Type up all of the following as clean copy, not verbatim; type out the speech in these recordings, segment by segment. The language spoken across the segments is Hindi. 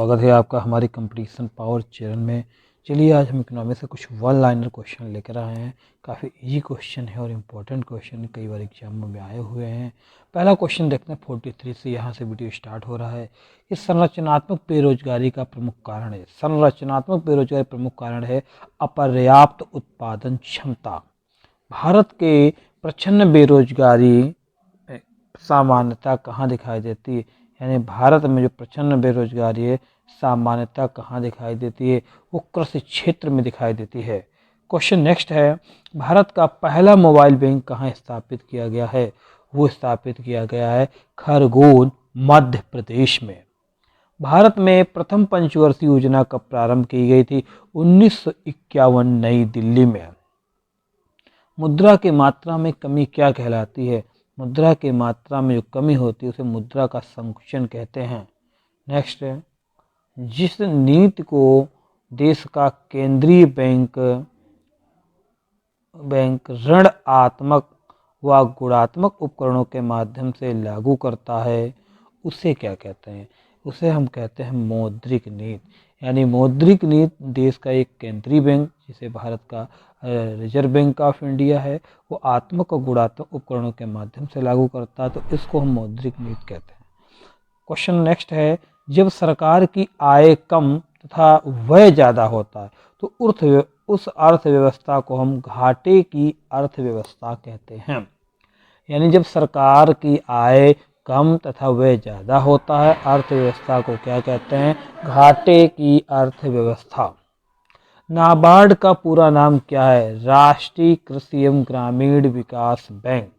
स्वागत है आपका हमारे कंपटीशन पावर चैनल में। चलिए आज हम इकोनॉमिक्स से कुछ वन लाइनर क्वेश्चन लेकर आए हैं। काफ़ी इजी क्वेश्चन है और इम्पोर्टेंट क्वेश्चन कई बार एग्जाम में आए हुए हैं। पहला क्वेश्चन देखते हैं 43 से, यहाँ से वीडियो स्टार्ट हो रहा है। कि संरचनात्मक बेरोजगारी का प्रमुख कारण है। संरचनात्मक बेरोजगारी प्रमुख कारण है अपर्याप्त उत्पादन क्षमता। भारत के प्रच्छन्न बेरोजगारी सामान्यता कहाँ दिखाई देती है, यानी भारत में जो प्रचंड बेरोजगारी है सामान्यता कहाँ दिखाई देती है, वो कृषि क्षेत्र में दिखाई देती है। क्वेश्चन नेक्स्ट है, भारत का पहला मोबाइल बैंक कहाँ स्थापित किया गया है, वो स्थापित किया गया है खरगोन मध्य प्रदेश में। भारत में प्रथम पंचवर्षीय योजना कब प्रारंभ की गई थी, 1951 नई दिल्ली में। मुद्रा की मात्रा में कमी क्या कहलाती है, मुद्रा की मात्रा में जो कमी होती है उसे मुद्रा का संकुचन कहते हैं। नेक्स्ट है, जिस नीति को देश का केंद्रीय बैंक ऋणात्मक व गुणात्मक उपकरणों के माध्यम से लागू करता है उसे क्या कहते हैं, उसे हम कहते हैं मौद्रिक नीति। यानी मौद्रिक नीति देश का एक केंद्रीय बैंक जिसे भारत का रिजर्व बैंक ऑफ इंडिया है, वो आत्मक और गुणात्मक उपकरणों के माध्यम से लागू करता है, तो इसको हम मौद्रिक नीति कहते हैं। क्वेश्चन नेक्स्ट है, जब सरकार की आय कम तथा व्यय ज़्यादा होता है तो उस अर्थव्यवस्था को हम घाटे की अर्थव्यवस्था कहते हैं। यानी जब सरकार की आय कम तथा व्यय ज़्यादा होता है, अर्थव्यवस्था को क्या कहते हैं, घाटे की अर्थव्यवस्था। नाबार्ड का पूरा नाम क्या है, राष्ट्रीय कृषि एवं ग्रामीण विकास बैंक।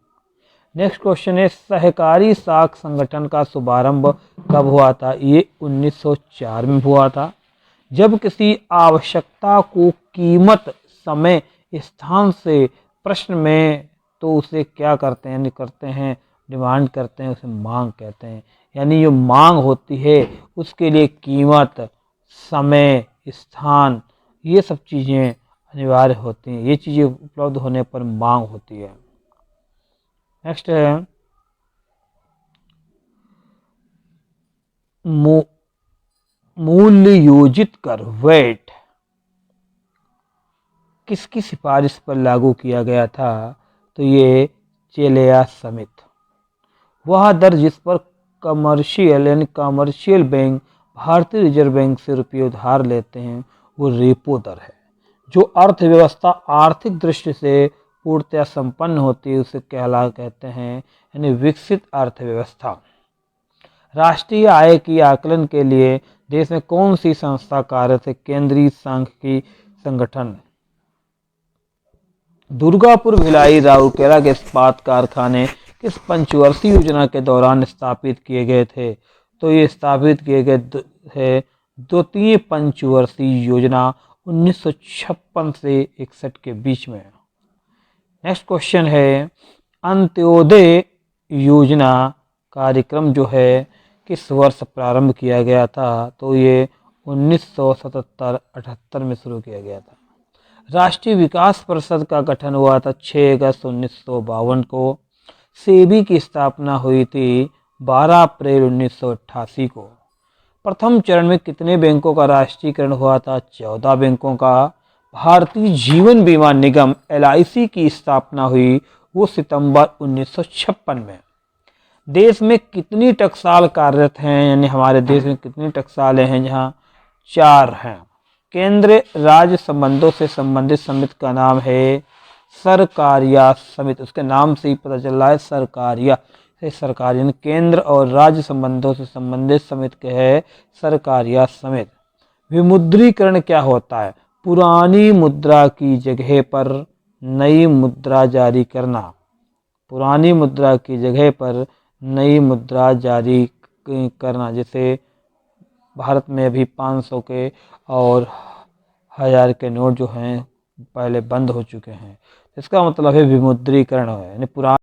नेक्स्ट क्वेश्चन है, सहकारी साख संगठन का शुभारंभ कब हुआ था, ये 1904 में हुआ था। जब किसी आवश्यकता को कीमत, समय, स्थान से प्रश्न में तो उसे क्या करते हैं, करते हैं डिमांड करते हैं, उसे मांग कहते हैं। यानी जो मांग होती है उसके लिए कीमत, समय, स्थान, ये सब चीज़ें अनिवार्य होती हैं। ये चीज़ें उपलब्ध होने पर मांग होती है। नेक्स्ट है, मूल्य योजित कर वेट किसकी सिफारिश पर लागू किया गया था, तो ये चेलेया समित। वह दर जिस पर कमर्शियल बैंक भारतीय रिजर्व बैंक से रुपये उधार लेते हैं वो रेपो दर है। जो अर्थव्यवस्था आर्थिक दृष्टि से पूर्णतया संपन्न होती है उसे कहते हैं यानी विकसित अर्थव्यवस्था। राष्ट्रीय आय की आकलन के लिए देश में कौन सी संस्था कार्यरत है, केंद्रीय सांख्यिकी संगठन। दुर्गापुर, भिलाई, राउरकेला के इस्पात कारखाने किस पंचवर्षीय योजना के दौरान स्थापित किए गए थे, तो ये स्थापित किए गए है द्वितीय पंचवर्षीय योजना 1956 से 61 के बीच में। नेक्स्ट क्वेश्चन है, अंत्योदय योजना कार्यक्रम जो है किस वर्ष प्रारंभ किया गया था, तो ये 1977-78 में शुरू किया गया था। राष्ट्रीय विकास परिषद का गठन हुआ था 6 अगस्त 1952 को। सेबी की स्थापना हुई थी 12 अप्रैल 1988 को। प्रथम चरण में कितने बैंकों का राष्ट्रीयकरण हुआ था, 14 बैंकों का। भारतीय जीवन बीमा निगम LIC की स्थापना हुई वो सितंबर 1956 में। देश में कितनी टकसाल कार्यरत हैं, यानी हमारे देश में कितनी टकसालें हैं, जहाँ 4 हैं। केंद्र राज्य संबंधों से संबंधित समिति का नाम है सरकारिया समिति। उसके नाम से ही पता चल रहा है सरकारिया, सरकार यानी केंद्र और राज्य संबंधों से संबंधित समिति के है सरकारिया समिति। विमुद्रीकरण क्या होता है, पुरानी मुद्रा की जगह पर नई मुद्रा जारी करना। पुरानी मुद्रा की जगह पर नई मुद्रा जारी करना, जैसे भारत में अभी 500 के और 1000 के नोट जो हैं पहले बंद हो चुके हैं, इसका मतलब है विमुद्रीकरण है, यानी पुराना